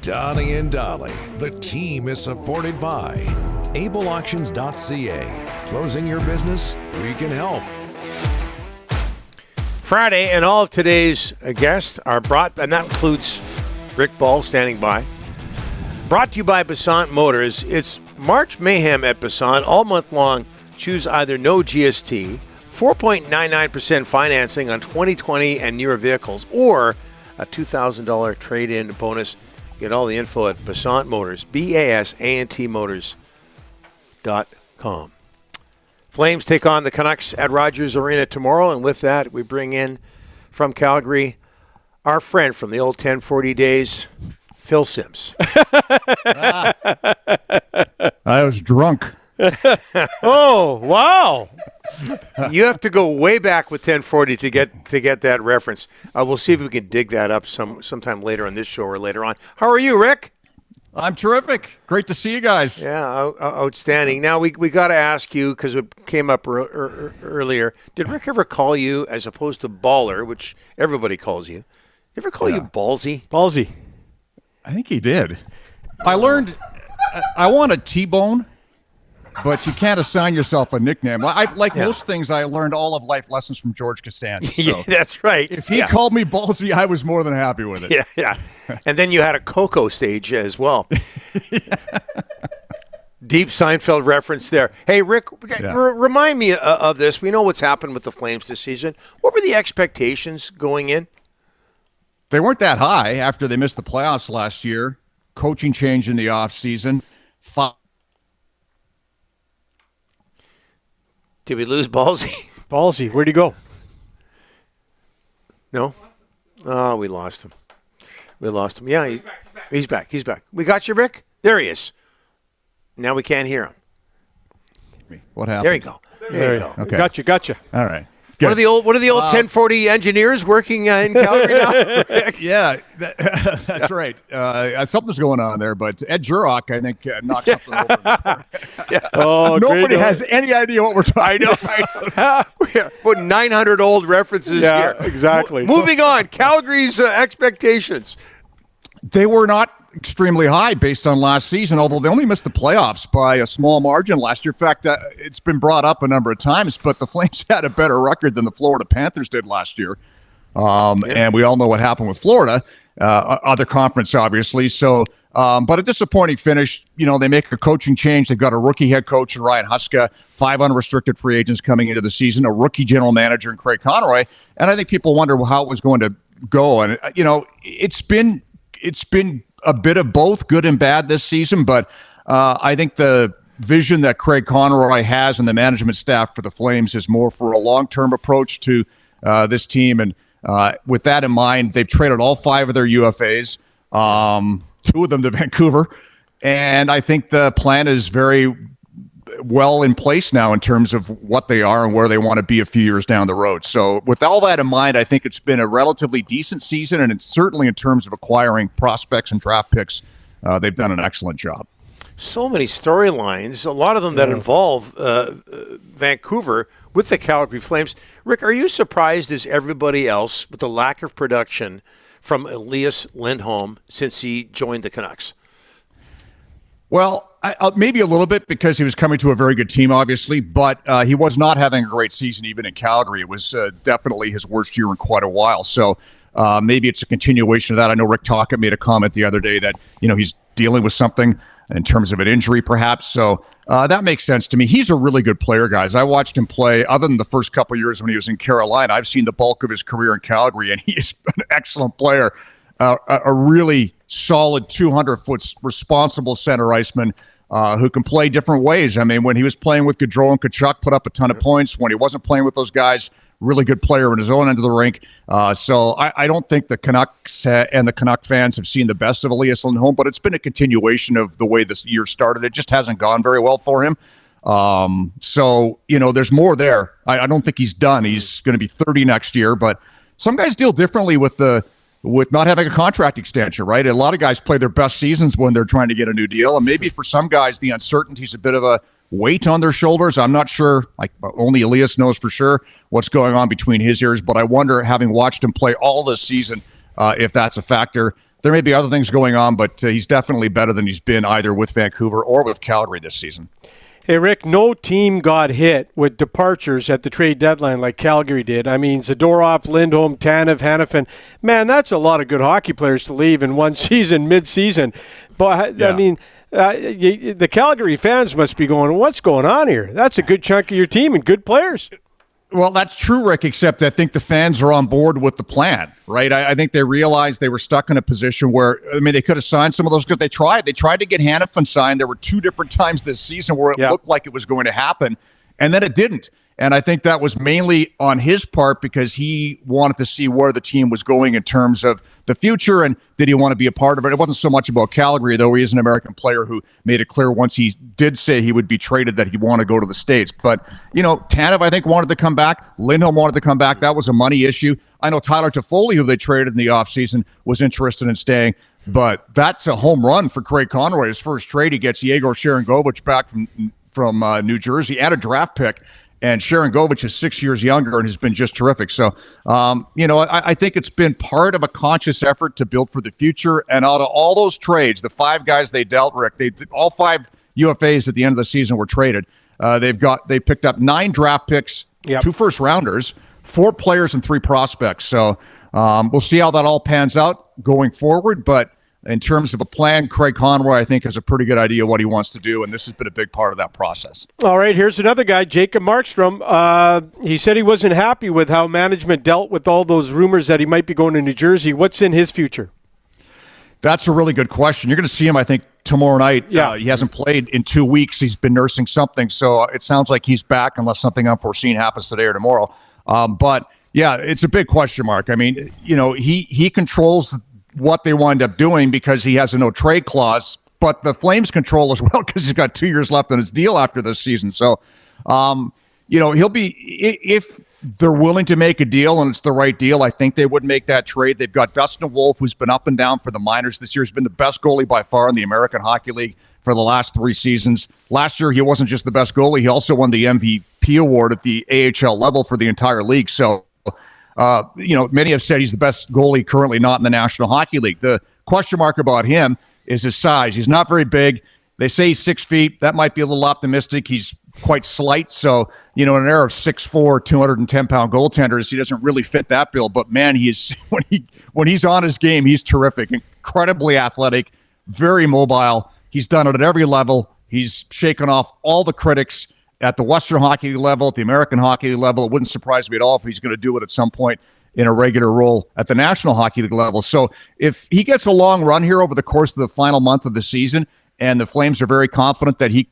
Donnie and Dolly. The team is supported by ableauctions.ca. Closing your business? We can help. Friday, and all of today's guests are brought, and that includes Rick Ball standing by. Brought to you by Basant Motors. It's March Mayhem at Basant all month long. Choose either no GST, 4.99% financing on 2020 and newer vehicles, or a $2,000 trade-in bonus. Get all the info at Basant Motors, BASANTmotors.com. Flames take on the Canucks at Rogers Arena tomorrow, and with that, we bring in from Calgary our friend from the old 1040 days, Phil Simms. I was drunk. Oh, wow. You have to go way back with 1040 to get that reference. We'll see if we can dig that up sometime later on this show or later on. How are you, Rick? I'm terrific. Great to see you guys. Yeah, outstanding. Now, we got to ask you, because it came up earlier, did Rick ever call you, as opposed to Baller, which everybody calls you, ever call you Ballsy? Ballsy. I think he did. I learned I want a T-bone, but you can't assign yourself a nickname. Most things, I learned all of life lessons from George Costanza. So yeah, that's right. If he called me Ballsy, I was more than happy with it. Yeah. And then you had a Coco stage as well. Deep Seinfeld reference there. Hey, Rick, remind me of this. We know what's happened with the Flames this season. What were the expectations going in? They weren't that high after they missed the playoffs last year. Coaching change in the offseason. Did we lose Ballsy? Ballsy, where'd he go? No? Oh, we lost him. Yeah, he's back. We got you, Rick? There he is. Now we can't hear him. What happened? There you go. There you go. Okay. Gotcha. All right. What are the old 1040 engineers working in Calgary now? Yeah, that's right. Something's going on there, but Ed Jurok, I think, knocked something over. Nobody has any idea what we're talking about. I know. We have about 900 old references here. Exactly. Moving on, Calgary's expectations. They were not extremely high based on last season, although they only missed the playoffs by a small margin last year. In fact, it's been brought up a number of times, but the Flames had a better record than the Florida Panthers did last year. And we all know what happened with Florida, other conference, obviously. So, but a disappointing finish. You know, they make a coaching change. They've got a rookie head coach in Ryan Huska, 5 unrestricted free agents coming into the season, a rookie general manager in Craig Conroy. And I think people wonder how it was going to go. And, you know, it's been a bit of both good and bad this season, but I think the vision that Craig Conroy has and the management staff for the Flames is more for a long-term approach to this team. And with that in mind, they've traded all 5 of their UFAs, 2 of them to Vancouver. And I think the plan is very well in place now in terms of what they are and where they want to be a few years down the road. So with all that in mind, I think it's been a relatively decent season, and it's certainly in terms of acquiring prospects and draft picks, they've done an excellent job. So many storylines, a lot of them that involve Vancouver with the Calgary Flames. Rick, are you surprised as everybody else with the lack of production from Elias Lindholm since he joined the Canucks? Well, maybe a little bit because he was coming to a very good team, obviously, but he was not having a great season even in Calgary. It was definitely his worst year in quite a while. So maybe it's a continuation of that. I know Rick Tocchet made a comment the other day that, you know, he's dealing with something in terms of an injury, perhaps. So that makes sense to me. He's a really good player, guys. I watched him play. Other than the first couple of years when he was in Carolina, I've seen the bulk of his career in Calgary, and he is an excellent player. A really solid 200-foot responsible center iceman who can play different ways. I mean, when he was playing with Gaudreau and Tkachuk, put up a ton of points. When he wasn't playing with those guys, really good player in his own end of the rink. So I don't think the Canucks and the Canuck fans have seen the best of Elias Lindholm, but it's been a continuation of the way this year started. It just hasn't gone very well for him. So, you know, there's more there. I don't think he's done. He's going to be 30 next year, but some guys deal differently with not having a contract extension, right? A lot of guys play their best seasons when they're trying to get a new deal. And maybe for some guys, the uncertainty's a bit of a weight on their shoulders. I'm not sure. Like, only Elias knows for sure what's going on between his ears. But I wonder, having watched him play all this season, if that's a factor. there may be other things going on, but he's definitely better than he's been either with Vancouver or with Calgary this season. Hey, Rick, no team got hit with departures at the trade deadline like Calgary did. I mean, Zadorov, Lindholm, Tanev, Hanifin. Man, that's a lot of good hockey players to leave in one season, mid-season. But, yeah. I mean, the Calgary fans must be going, what's going on here? That's a good chunk of your team and good players. Well, that's true, Rick, except I think the fans are on board with the plan, right? I think they realized they were stuck in a position where, I mean, they could have signed some of those because they tried. They tried to get Hanifin signed. There were 2 different times this season where it looked like it was going to happen, and then it didn't. And I think that was mainly on his part because he wanted to see where the team was going in terms of the future and did he want to be a part of it. It wasn't so much about Calgary, though. He is an American player who made it clear once he did say he would be traded that he wanted to go to the States. But, you know, Tanev, I think, wanted to come back. Lindholm wanted to come back. That was a money issue. I know Tyler Toffoli, who they traded in the offseason, was interested in staying. But that's a home run for Craig Conroy. His first trade, he gets Yegor Sharangovich back from New Jersey and a draft pick. And Sharangovich is 6 years younger and has been just terrific. So, you know, I think it's been part of a conscious effort to build for the future. And out of all those trades, the 5 guys they dealt, Rick, all 5 UFAs at the end of the season were traded. They picked up 9 draft picks, 2 first rounders, 4 players, and 3 prospects. So we'll see how that all pans out going forward. But in terms of a plan, Craig Conroy, I think, has a pretty good idea what he wants to do, and this has been a big part of that process. All right, here's another guy, Jacob Markstrom. He said he wasn't happy with how management dealt with all those rumors that he might be going to New Jersey. What's in his future? That's a really good question. You're going to see him, I think, tomorrow night. Yeah. He hasn't played in 2 weeks. He's been nursing something, so it sounds like he's back unless something unforeseen happens today or tomorrow. But, yeah, it's a big question mark. I mean, you know, he controls what they wind up doing because he has a no trade clause, but the Flames control as well because he's got 2 years left on his deal after this season. So, you know, he'll be, if they're willing to make a deal and it's the right deal, I think they would make that trade. They've got Dustin Wolf, who's been up and down for the minors this year. He's been the best goalie by far in the American Hockey League for the last 3 seasons. Last year, he wasn't just the best goalie. He also won the MVP award at the AHL level for the entire league. So, you know, many have said he's the best goalie currently not in the National Hockey League. The question mark about him is his size. He's not very big. They say he's 6 feet. That might be a little optimistic. He's quite slight. So, you know, in an era of 6'4", 210-pound goaltenders, he doesn't really fit that bill. But, man, when he's on his game, he's terrific, incredibly athletic, very mobile. He's done it at every level. He's shaken off all the critics at the Western Hockey League level, at the American Hockey League level. It wouldn't surprise me at all if he's going to do it at some point in a regular role at the National Hockey League level. So if he gets a long run here over the course of the final month of the season, and the Flames are very confident that he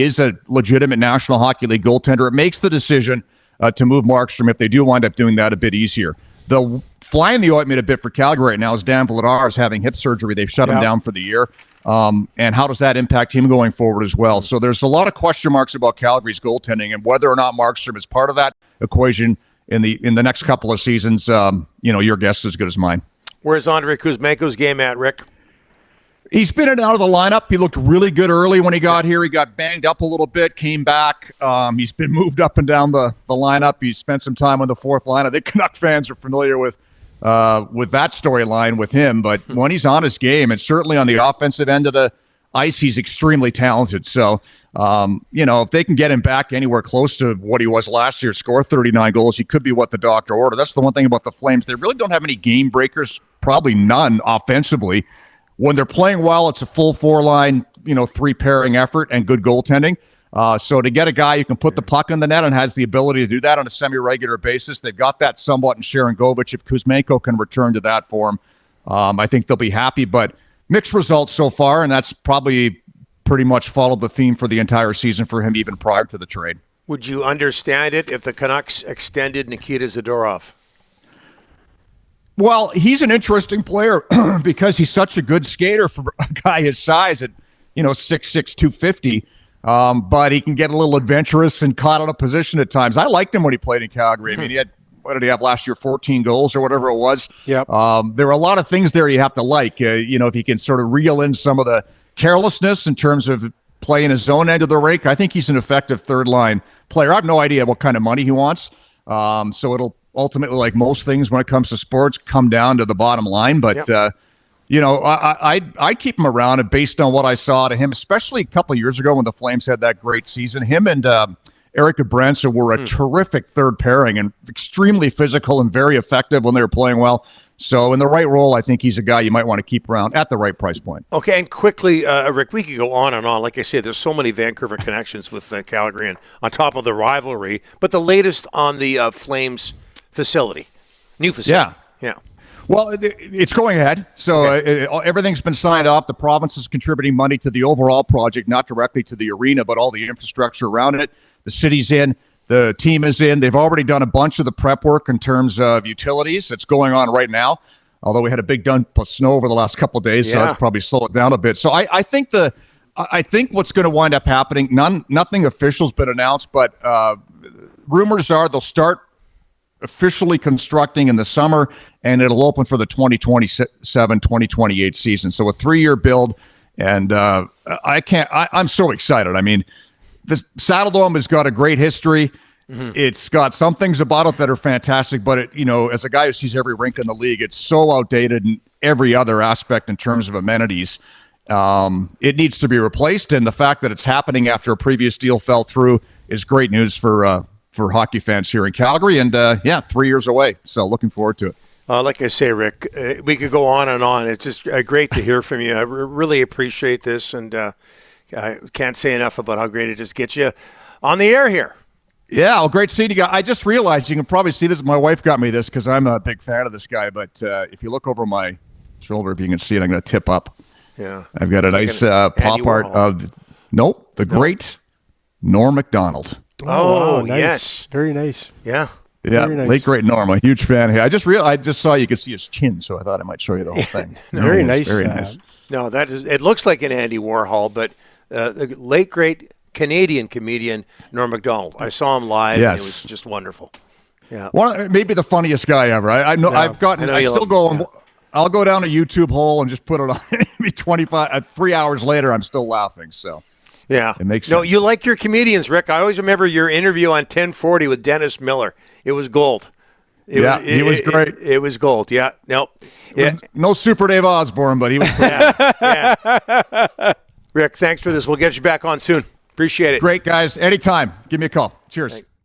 is a legitimate National Hockey League goaltender, it makes the decision to move Markstrom, if they do wind up doing that, a bit easier. The fly in the ointment a bit for Calgary right now is Dan Vladar is having hip surgery. They've shut him down for the year. And how does that impact him going forward as well? So there's a lot of question marks about Calgary's goaltending and whether or not Markstrom is part of that equation in the next couple of seasons. You know, your guess is as good as mine. Where's Andrei Kuzmenko's game at, Rick? He's been in and out of the lineup. He looked really good early when he got here. He got banged up a little bit, came back. He's been moved up and down the lineup. He's spent some time on the fourth line. I think Canuck fans are familiar with that storyline with him. But when he's on his game, and certainly on the offensive end of the ice, he's extremely talented. So, you know, if they can get him back anywhere close to what he was last year, score 39 goals, he could be what the doctor ordered. That's the one thing about the Flames. They really don't have any game breakers, probably none offensively. When they're playing well, it's a full 4-line, you know, 3-pairing effort and good goaltending. So to get a guy who can put the puck in the net and has the ability to do that on a semi-regular basis, they've got that somewhat in Sharangovich. If Kuzmenko can return to that form, I think they'll be happy. But mixed results so far, and that's probably pretty much followed the theme for the entire season for him even prior to the trade. Would you understand it if the Canucks extended Nikita Zadorov? Well, he's an interesting player because he's such a good skater for a guy his size at, you know, 6'6", 250. But he can get a little adventurous and caught out of position at times. I liked him when he played in Calgary. I mean, he had, what did he have last year, 14 goals or whatever it was? Yep. There are a lot of things there you have to like. You know, if he can sort of reel in some of the carelessness in terms of playing his own end of the rake, I think he's an effective third-line player. I have no idea what kind of money he wants. So it'll ultimately, like most things when it comes to sports, come down to the bottom line. But I'd keep him around, and based on what I saw to him, especially a couple of years ago when the Flames had that great season, him and Eric Branson were a terrific third pairing and extremely physical and very effective when they were playing well. So in the right role, I think he's a guy you might want to keep around at the right price point. Okay, and quickly, Rick, we could go on and on. Like I said, there's so many Vancouver connections with Calgary, and on top of the rivalry. But the latest on the Flames facility, new facility. Yeah. Well, it's going ahead. So everything's been signed off. The province is contributing money to the overall project, not directly to the arena, but all the infrastructure around it. The city's in. The team is in. They've already done a bunch of the prep work in terms of utilities. It's going on right now, although we had a big dump of snow over the last couple of days, so that's probably slowed it down a bit. So I think what's going to wind up happening, nothing official's been announced, but rumors are they'll start officially constructing in the summer, and it'll open for the 2027-2028 season. So a 3-year build, and I'm so excited. I mean, the Saddledome has got a great history. Mm-hmm. It's got some things about it that are fantastic, but as a guy who sees every rink in the league, it's so outdated in every other aspect in terms of amenities. It needs to be replaced, and the fact that it's happening after a previous deal fell through is great news for hockey fans here in Calgary. And 3 years away, so looking forward to it. Like I say, Rick, we could go on and on. It's just great to hear from you. I really appreciate this, and I can't say enough about how great it is to get you on the air here. Yeah, well, great seeing you guys. I just realized you can probably see this. My wife got me this because I'm a big fan of this guy. But if you look over my shoulder, if you can see it, I'm going to tip up. Yeah, I've got a nice pop art of the great Norm Macdonald. Oh, wow, nice. Yes, very nice. Yeah. Yeah, nice. late great Norm, a huge fan here. I just saw you could see his chin, so I thought I might show you the whole thing. Very nice. Very nice. No, it looks like an Andy Warhol, but the late great Canadian comedian Norm Macdonald. I saw him live. Yes. And it was just wonderful. Yeah, maybe the funniest guy ever. I know. Yeah. I'll go down a YouTube hole and just put it on. Maybe 3 hours later, I'm still laughing. So. Yeah. It makes sense. No, you like your comedians, Rick. I always remember your interview on 1040 with Dennis Miller. It was gold. He was great. It was gold. Yeah. No. No Super Dave Osborne, but he was great. Yeah. Rick, thanks for this. We'll get you back on soon. Appreciate it. Great, guys. Anytime. Give me a call. Cheers. Thanks.